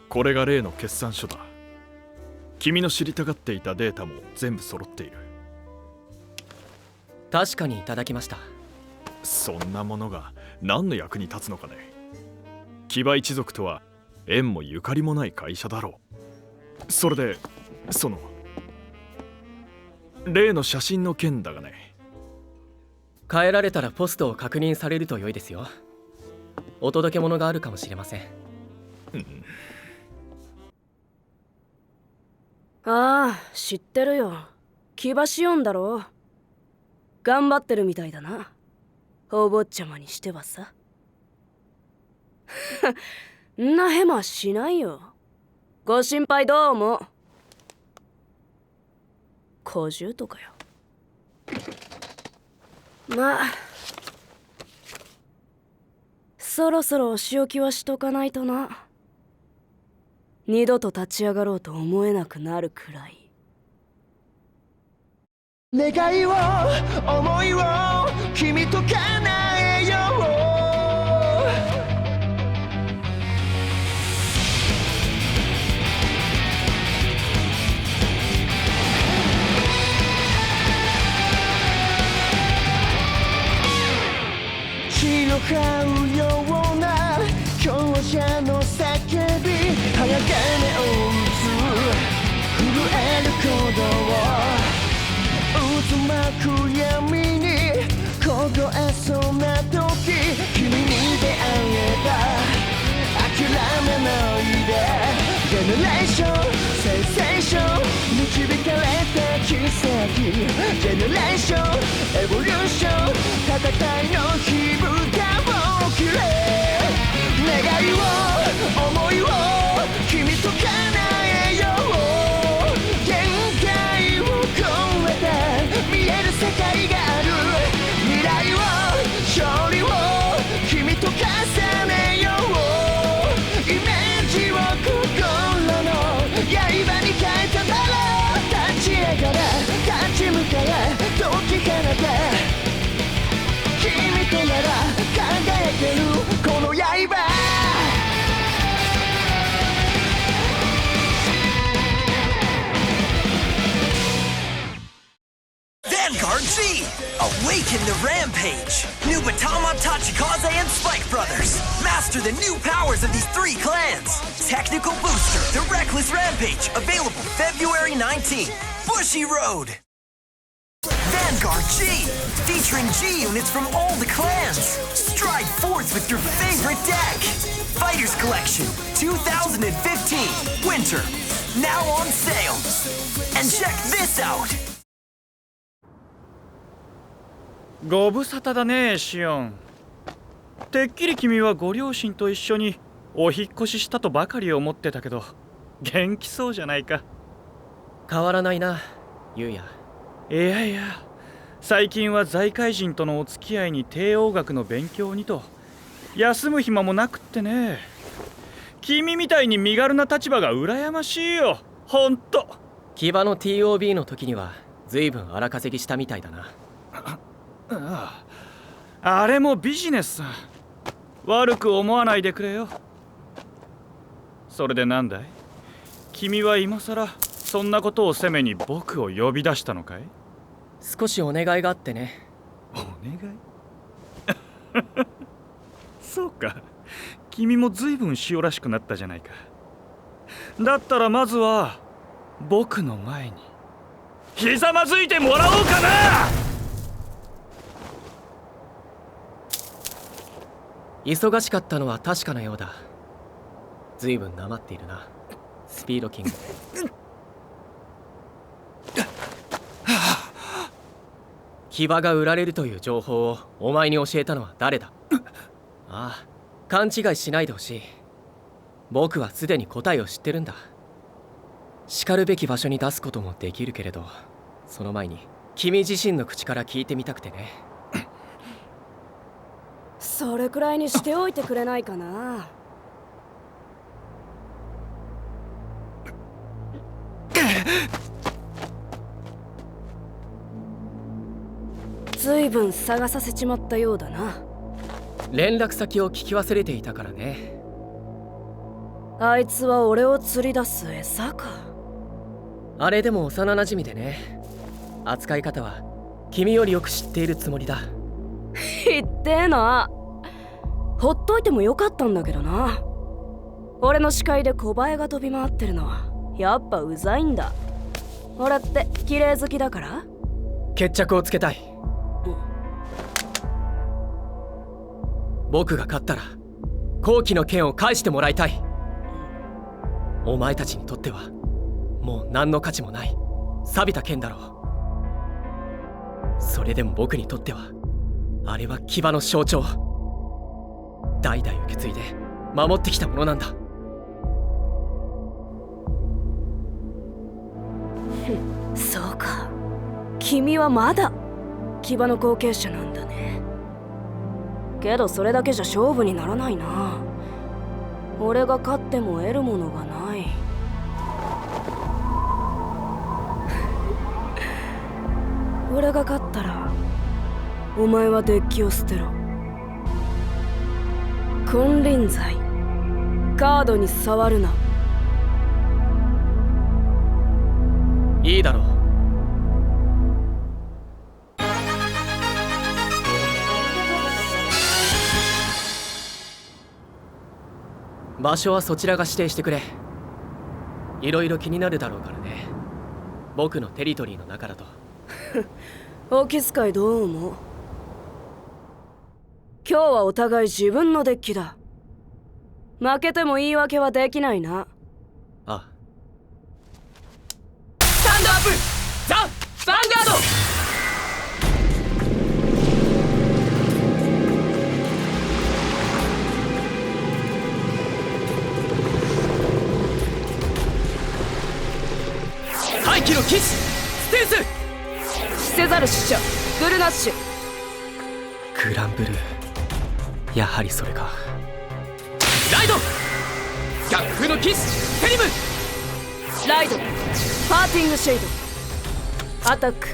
これが例の決算書だ。君の知りたがっていたデータも全部揃っている。確かにいただきました。そんなものが何の役に立つのかね。騎馬一族とは縁もゆかりもない会社だろう。それで例の写真の件だがね。帰られたらポストを確認されると良いですよ。お届け物があるかもしれません。ああ、知ってるよ。騎馬シオンだろ。頑張ってるみたいだな、お坊ちゃまにしてはさ。んなヘマしないよ。ご心配どうも。小獣とかよ。まあそろそろお仕置きはしとかないとな。二度と立ち上がろうと思えなくなるくらい。願いを思いを君と叶えよう。血の這うような強者の叫び、早金を打つ震える鼓動を渦巻く闇に凍えそうな時、君に出会えば諦めないで。ジェネレーションセンセーション導かれた奇跡、ジェネレーションエボリューション戦いの火蓋を切れ。願いを思いを君と叶えよう。限界を超えて見える世界がある。未来を勝利を君と重ねよう。イメージを心の刃に変えたなら、立ち上がれ立ち向かえ解き放て。君となら輝けるこの刃。Vanguard Z! Awaken the rampage! New Batama, Tachikaze, and Spike Brothers! Master the new powers of these three clans! Technical Booster, the Reckless Rampage, available February 19th. Bushy Road! Vanguard G! Featuring G units from all the clans! Stride forth with your favorite deck! Fighters Collection 2015 Winter! Now on sale! And check this out! ご無沙汰だね、シオン。てっきり君はご両親と一緒にお引っ越ししたとばかり思ってたけど、元気そうじゃないか。変わらないな、ユウヤ。いやいや、最近は財界人とのお付き合いに帝王学の勉強にと休む暇もなくってね。君みたいに身軽な立場が羨ましいよ、ほんと。騎馬の TOB の時には随分荒稼ぎしたみたいだな。あれもビジネスさ。悪く思わないでくれよ。それでなんだい？君は今さらそんなことを責めに僕を呼び出したのかい？少しお願いがあってね。お願い？そうか、君も随分塩らしくなったじゃないか。だったらまずは僕の前にひざまずいてもらおうかな。忙しかったのは確かなようだ。随分なまっているな、スピードキング。騎馬が売られるという情報をお前に教えたのは誰だ？ああ、勘違いしないでほしい。僕はすでに答えを知ってるんだ。叱るべき場所に出すこともできるけれど、その前に君自身の口から聞いてみたくてね。それくらいにしておいてくれないかな。ずいぶん探させちまったようだな。連絡先を聞き忘れていたからね。あいつは俺を釣り出す餌か。あれでも幼馴染でね。扱い方は君よりよく知っているつもりだ。言ってえな。ほっといてもよかったんだけどな。俺の視界で小バエが飛び回ってるのはやっぱうざいんだ。俺って綺麗好きだから。決着をつけたい。僕が勝ったら後期の剣を返してもらいたい。お前たちにとってはもう何の価値もない錆びた剣だろう。それでも僕にとってはあれは騎馬の象徴。代々受け継いで守ってきたものなんだ。そうか、君はまだ騎馬の後継者なんだね。けどそれだけじゃ勝負にならないな。俺が勝っても得るものがない。俺が勝ったらお前はデッキを捨てろ。金輪際カードに触るな。いいだろう。場所はそちらが指定してくれ。いろいろ気になるだろうからね。僕のテリトリーの中だと。お気遣いどうも。今日はお互い自分のデッキだ。負けても言い訳はできないな。ああ。スタンドアップザ・ヴァンガード。大気の騎士ステンス。せざる死者グルナッシュ。グランブルー、やはりそれか。ライド逆風の騎士テリム。ライドパーティングシェイドアタック。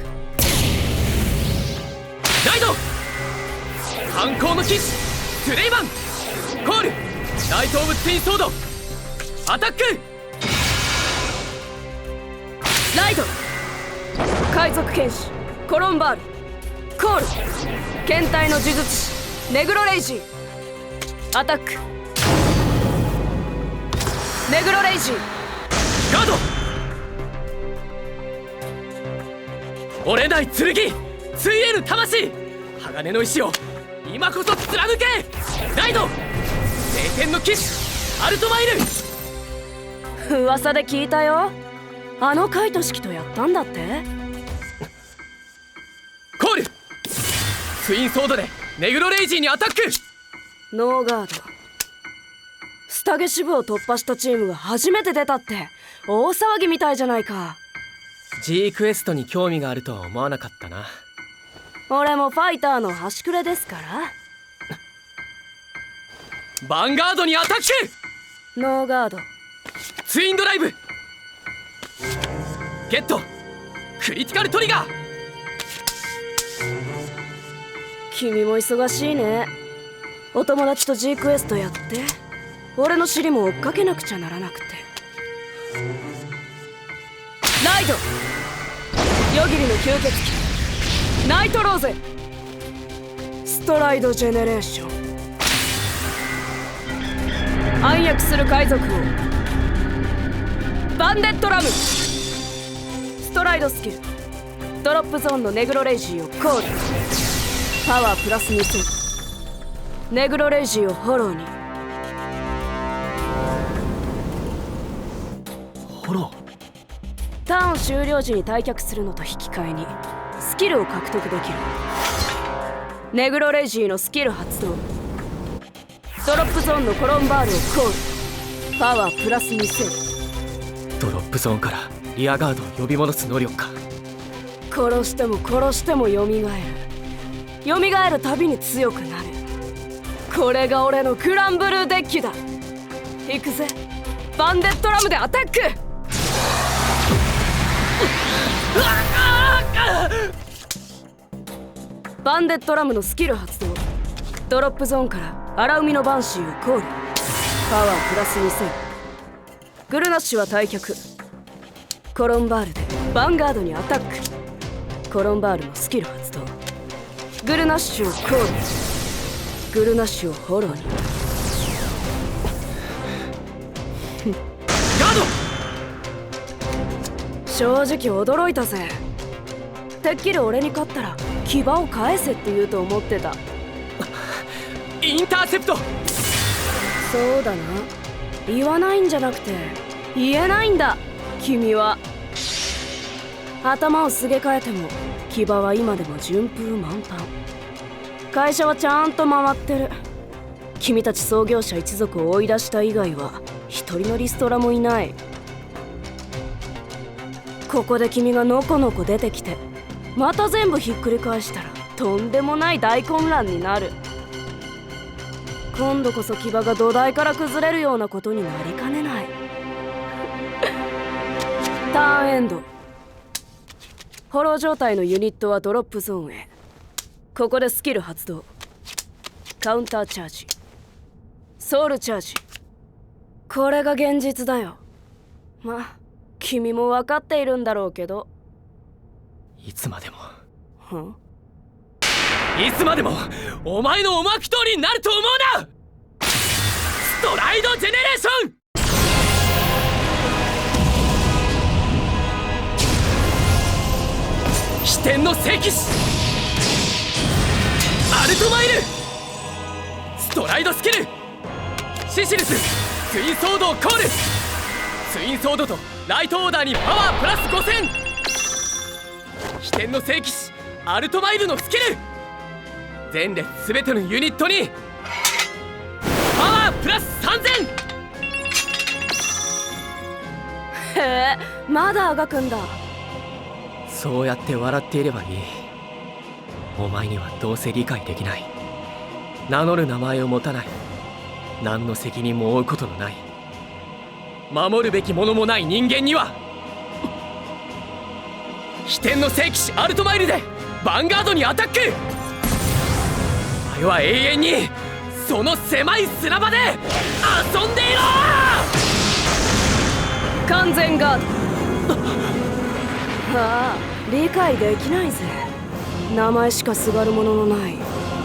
ライド反抗の騎士スレイマン。コールナイト・オブ・ツイン・ソードアタック。ライド海賊剣士コロンバール。コール剣体の呪術師ネグロレイジーアタック。ネグロレイジーガード。折れない剣ついえる魂鋼の石を今こそ貫け。ライド聖剣の騎士アルトマイル。噂で聞いたよ。あのカイト式とやったんだって。コールツインソードでネグロレイジーにアタック。ノーガード。スタゲ支部を突破したチームが初めて出たって大騒ぎみたいじゃないか。 G クエストに興味があるとは思わなかったな。俺もファイターの端くれですから。ヴァンガードにアタック。ノーガード。ツインドライブゲットクリティカルトリガー。君も忙しいね。お友達と G クエストやって俺の尻も追っかけなくちゃならなくて。ライド夜霧の吸血鬼ナイトローゼストライドジェネレーション。暗躍する海賊王バンデットラム。ストライドスキルドロップゾーンのネグロレイジーをコール。パワープラス2000。ネグロレイジーをフォローに。フォロー。ターン終了時に退却するのと引き換えにスキルを獲得できる。ネグロレイジーのスキル発動。ドロップゾーンのコロンバールをコール。パワープラス2000。ドロップゾーンからリアガードを呼び戻す能力か。殺しても殺しても蘇る。蘇るたびに強くなる。これが俺のグランブルーデッキだ。行くぜバンデットラムでアタック。バンデットラムのスキル発動。ドロップゾーンから荒海のバンシーをコール。パワープラス2000。グルナッシュは退却。コロンバールでヴァンガードにアタック。コロンバールのスキル発動。グルナッシュをコール。グルナッシュをフォローに。ガード。正直驚いたぜ。てっきり俺に勝ったら牙を返せって言うと思ってた。インターセプト。そうだな、言わないんじゃなくて言えないんだ君は。頭をすげ替えても牙は今でも順風満帆。会社はちゃんと回ってる。君たち創業者一族を追い出した以外は一人のリストラもいない。ここで君がのこのこ出てきてまた全部ひっくり返したらとんでもない大混乱になる。今度こそ牙が土台から崩れるようなことになりかねない。ターンエンド。フォロー状態のユニットはドロップゾーンへ。ここでスキル発動。カウンターチャージ、ソウルチャージ。これが現実だよ。まあ君も分かっているんだろうけど。いつまでもんいつまでもお前の思惑通りになると思うな。ストライドジェネレーション。飛天の聖騎士アルトマイル。ストライドスキルシシルスツインソードをコール。ツインソードとライトオーダーにパワープラス5000。飛天の聖騎士アルトマイルのスキル。前列すべてのユニットにパワープラス3000。へえ、まだあがくんだ。そうやって笑っていればいい。お前にはどうせ理解できない。名乗る名前を持たない。何の責任も負うことのない。守るべきものもない人間には。飛天の聖騎士アルトマイルでヴァンガードにアタック。お前は永遠にその狭い砂場で遊んでいろ。完全ガード。ああ、理解できないぜ。名前しかすがるもののない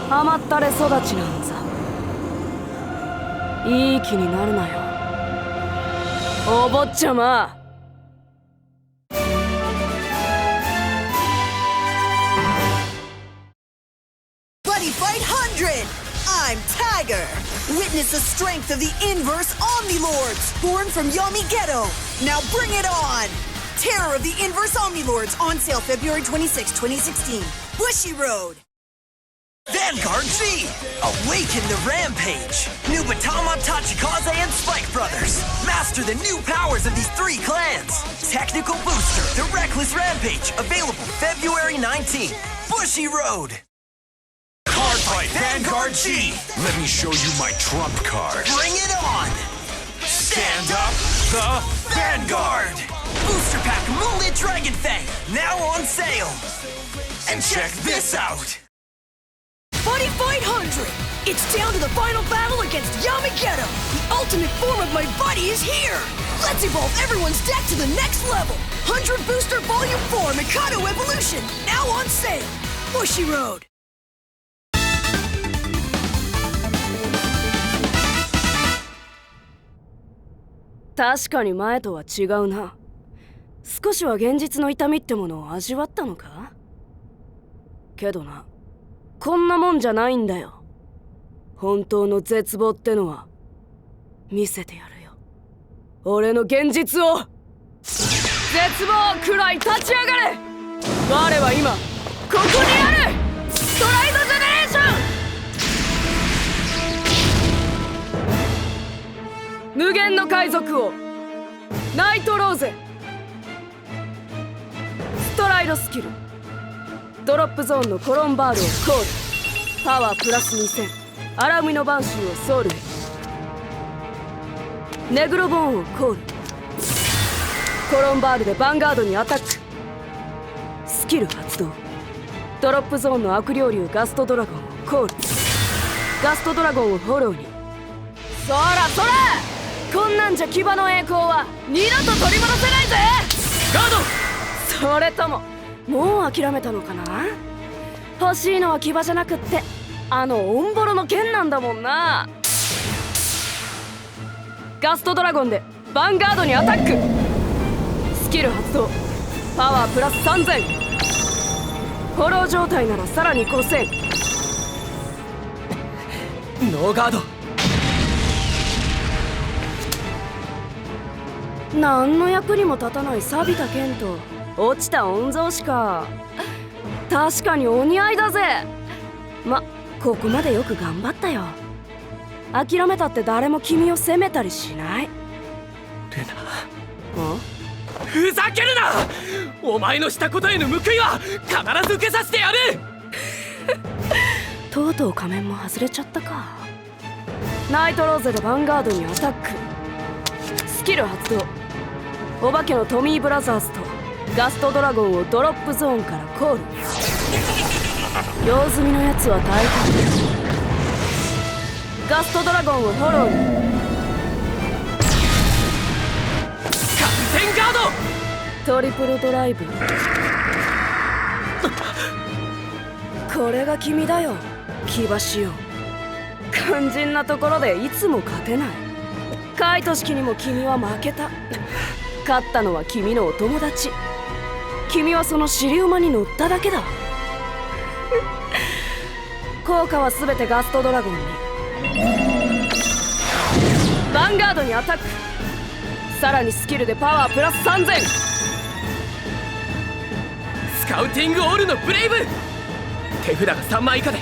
甘ったれ育ちなんざ。いい気になるなよお坊ちゃま。Fight 100! I'm Tiger! Witness the strength of the Inverse Omnilords, born from Yomi Ghetto! Now bring it on! Terror of the Inverse Omnilords, on sale February 26, 2016. Bushy Road! Vanguard G! Awaken the Rampage! New Batama, Tachikaze, and Spike Brothers! Master the new powers of these three clans! Technical Booster, the Reckless Rampage, available February 19. Bushy Road! Card fight Vanguard G! Let me show you my trump card. Bring it on! Stand up the Vanguard! Booster Pack Moonlit Dragon Fang, now on sale! And check this out! Buddy Fight 100! It's down to the final battle against Yamageto! The ultimate form of my buddy is here! Let's evolve everyone's deck to the next level! 100 Booster Volume 4 Mikado Evolution, now on sale! Bushy Road! 確かに前とは違うな。少しは現実の痛みってものを味わったのか？けどな、こんなもんじゃないんだよ。本当の絶望ってのは見せてやるよ。俺の現実を。絶望くらい立ち上がれ。我は今ここにある。ストライドジェネレーション。無限の海賊王ナイトローゼ。ストライドスキルドロップゾーンのコロンバールをコール。パワープラス2000。荒海の晩秋をソウルへ。ネグロボーンをコール。コロンバールでヴァンガードにアタック。スキル発動。ドロップゾーンの悪霊竜ガストドラゴンをコール。ガストドラゴンをフォローに。そらそらこんなんじゃ騎馬の栄光は二度と取り戻せないぜ。ガード。それとももう諦めたのかな。欲しいのは騎馬じゃなくってあのオンボロの剣なんだもんな。ガストドラゴンでヴァンガードにアタック。スキル発動。パワープラス3000。フォロー状態ならさらに5000。ノーガード。何の役にも立たない錆びた剣と落ちた御曹司か。確かにお似合いだぜ。ま、ここまでよく頑張ったよ。諦めたって誰も君を責めたりしない。ルナ、ふざけるな。お前のしたことへの報いは必ず受けさせてやる。とうとう仮面も外れちゃったか。ナイトローゼでヴァンガードにアタック。スキル発動。お化けのトミーブラザーズとガストドラゴンをドロップゾーンからコール。用済みのやつは大変。ガストドラゴンをフォローに。完全ガード。トリプルドライブ。これが君だよ、騎馬仕様。肝心なところでいつも勝てない。カイト式にも君は負けた。勝ったのは君のお友達。君はその尻馬に乗っただけだ。効果は全てガストドラゴンに。ヴァンガードにアタック。さらにスキルでパワープラス3000。スカウティングオールのブレイブ。手札が3枚以下で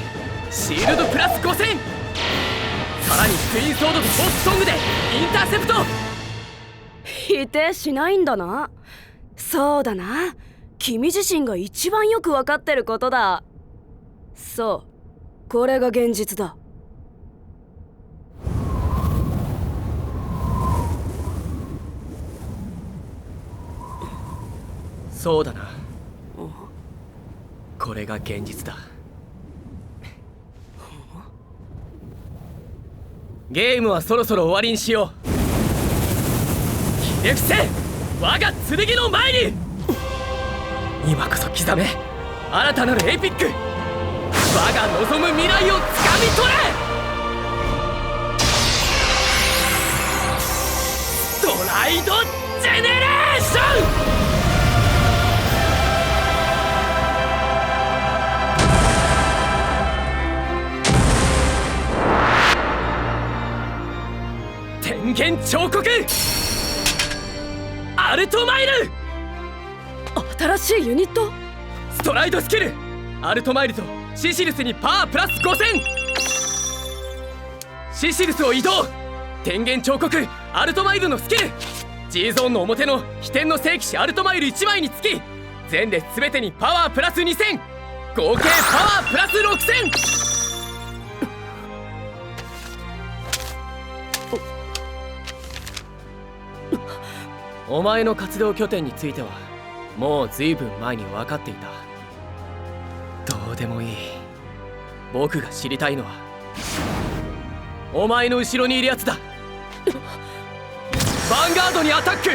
シールドプラス5000。さらにクイーンソードとフォースソングでインターセプト。否定しないんだな。そうだな、君自身が一番よく分かってることだ。そう、これが現実だ。そうだな、これが現実だ。ゲームはそろそろ終わりにしよう。ひれ伏せ我が剣の前に。今こそ刻め新たなるエピック。我が望む未来をつかみ取れ。ストライドジェネレーション。天元彫刻アルトマイル。新しいユニット。ストライドスキルアルトマイルとシシルスにパワープラス5000。シシルスを移動。天元彫刻アルトマイルのスキル G ゾーンの表の飛天の聖騎士アルトマイル1枚につき前列全てにパワープラス2000。合計パワープラス6000。お前の活動拠点についてはもう随分前に分かっていた。どうでもいい。僕が知りたいのはお前の後ろにいるやつだ。ヴァンガードにアタック。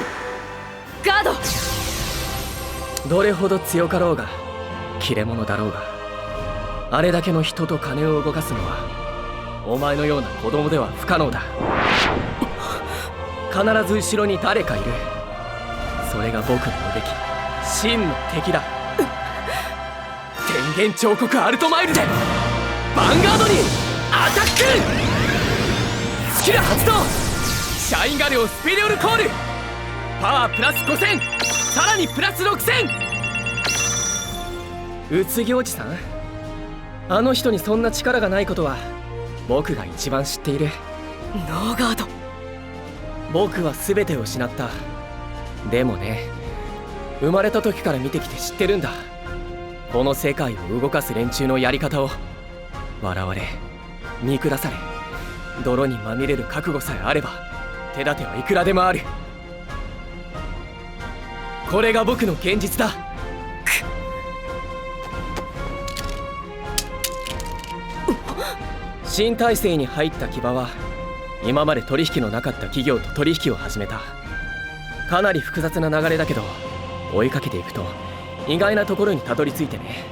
ガード。どれほど強かろうが切れ者だろうがあれだけの人と金を動かすのはお前のような子供では不可能だ。必ず後ろに誰かいる。それが僕の呼べき真の敵だ。天元彫刻アルトマイルでヴァンガードにアタック。スキル発動。シャインガレオンスピリオルコール。パワープラス5000。さらにプラス6000。宇津木おじさん、あの人にそんな力がないことは僕が一番知っている。ノーガード。僕は全てを失った。でもね、生まれた時から見てきて知ってるんだ。この世界を動かす連中のやり方を。笑われ見下され泥にまみれる覚悟さえあれば手立てはいくらでもある。これが僕の現実だ。新体制に入った騎馬は今まで取引のなかった企業と取引を始めた。かなり複雑な流れだけど、追いかけていくと意外なところにたどり着いてね。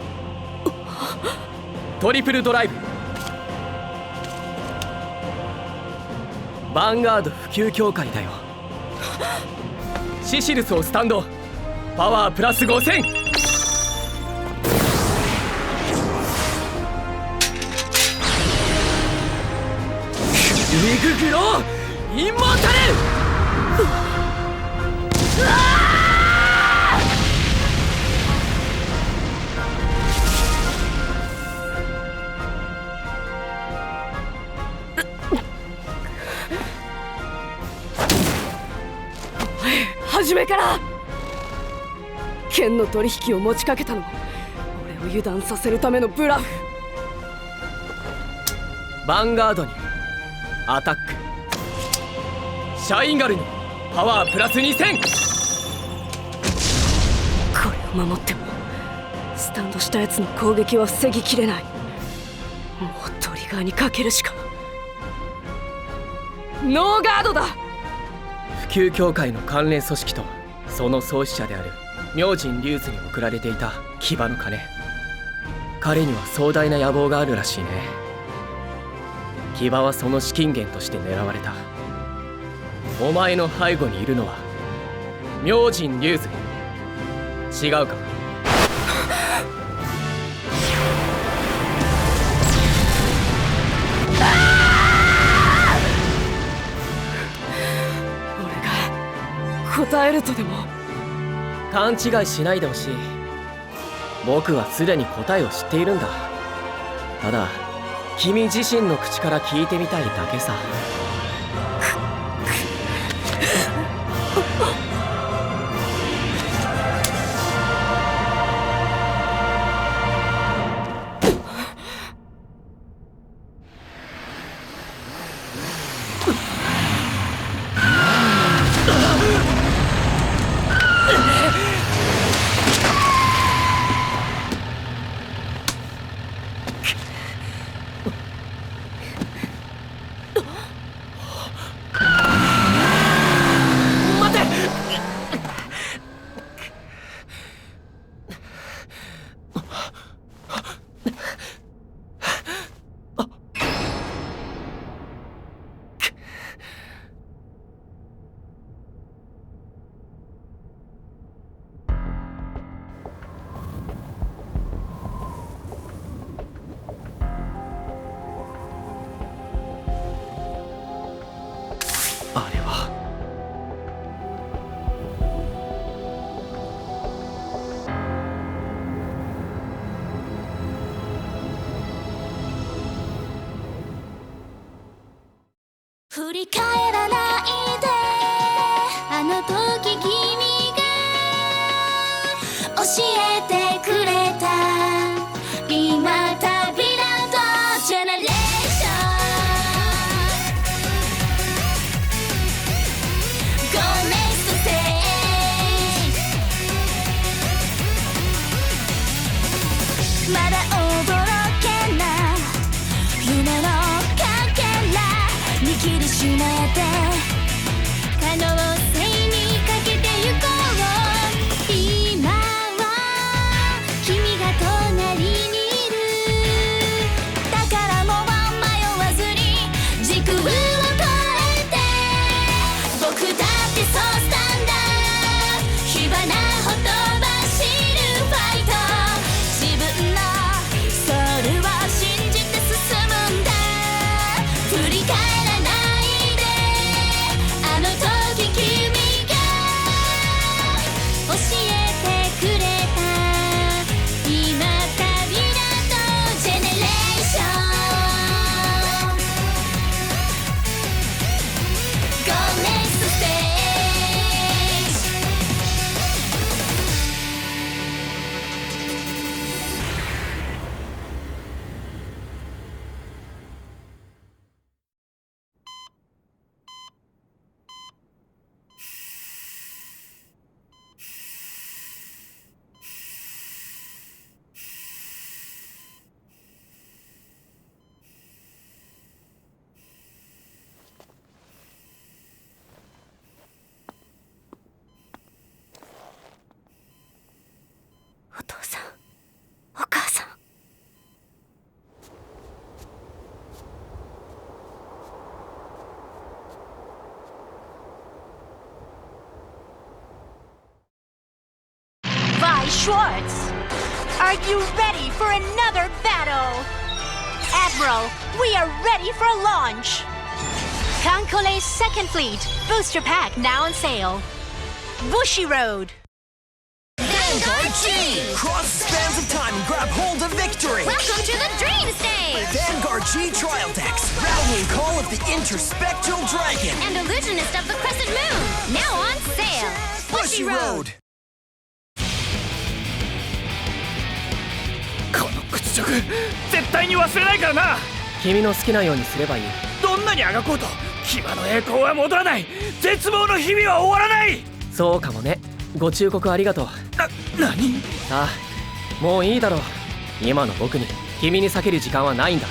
トリプルドライブ、ヴァンガード普及協会だよ。シシルスをスタンド、パワープラス5000。リググローインモータル。初めから剣の取引を持ちかけたのも俺を油断させるためのブラフ。ヴァンガードにアタック、シャインガルにパワープラス2000。これを守ってもスタンドしたやつの攻撃は防ぎきれない。もうトリガーにかけるしか。ノーガードだ。普及協会の関連組織とその創始者である明神龍図に贈られていた騎馬の金。彼には壮大な野望があるらしいね。騎馬はその資金源として狙われた。お前の背後にいるのは明神龍図、違うか？答えるとでも？勘違いしないでほしい。僕はすでに答えを知っているんだ。ただ君自身の口から聞いてみたいだけさ。あれは振り返らないで、あの時君が教えてくれた今旅立つジェネレーション。まだ驚けない夢のかけら握りしめて可能性にかけてゆこう。今は君が隣にいる。だからもう迷わずに時空を超えて僕だってそうしたんだ。火花ほとばしるファイト。自分のソウルを信じて進むんだ。振り返らないで、あの時君 Schwartz. Are you ready for another battle? Admiral, we are ready for a launch. Kankole's second fleet, booster pack now on sale. Bushiroad. Vanguard G! Cross the spans of time and grab hold of victory! Welcome to the Dream Stage! Vanguard G Trial Decks, Rallying Call of the Interspectral Dragon, And Illusionist of the Crescent Moon, now on sale! Bushiroad! この屈辱絶対に忘れないからな。君の好きなようにすればいい。どんなにあがこうと騎馬の栄光は戻らない。絶望の日々は終わらない。そうかもね。ご忠告ありがとう。何？さあもういいだろう。今の僕に君に避ける時間はないんだ。